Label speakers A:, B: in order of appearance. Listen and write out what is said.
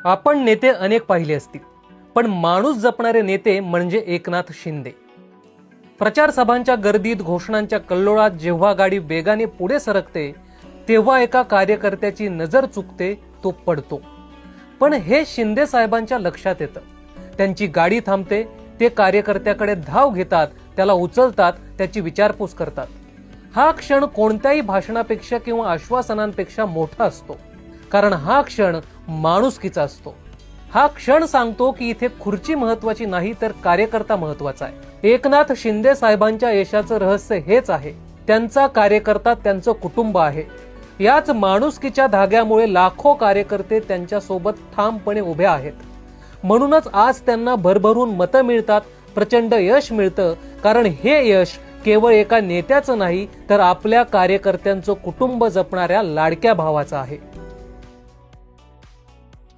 A: आपण नेते अनेक पाहिले असतील, पण माणूस जपणारे नेते म्हणजे एकनाथ शिंदे. प्रचार सभांच्या गर्दीत, घोषणांच्या कल्लोळात जेव्हा गाडी वेगाने पुढे सरकते, तेव्हा एका कार्यकर्त्याची नजर चुकते, तो पडतो. पण हे शिंदे साहेबांच्या लक्षात येतं. त्यांची गाडी थांबते, ते कार्यकर्त्याकडे धाव घेतात, त्याला उचलतात, त्याची विचारपूस करतात. हा क्षण कोणत्याही भाषणापेक्षा किंवा आश्वासनांपेक्षा मोठा असतो, कारण हा क्षण माणुसकीचा असतो. हा क्षण सांगतो की इथे खुर्ची महत्वाची नाही, तर कार्यकर्ता महत्वाचा आहे. एकनाथ शिंदे साहेबांच्या यशाचं रहस्य हेच आहे. त्यांचा कार्यकर्ता त्यांचं कुटुंब आहे. याच माणुसकीच्या धाग्यामुळे लाखो कार्यकर्ते त्यांच्या सोबत ठामपणे उभे आहेत. म्हणूनच आज त्यांना भरभरून मतं मिळतात, प्रचंड यश मिळतं, कारण हे यश केवळ एका नेत्याचं नाही, तर आपल्या कार्यकर्त्यांचं कुटुंब जपणाऱ्या लाडक्या भावाचं आहे.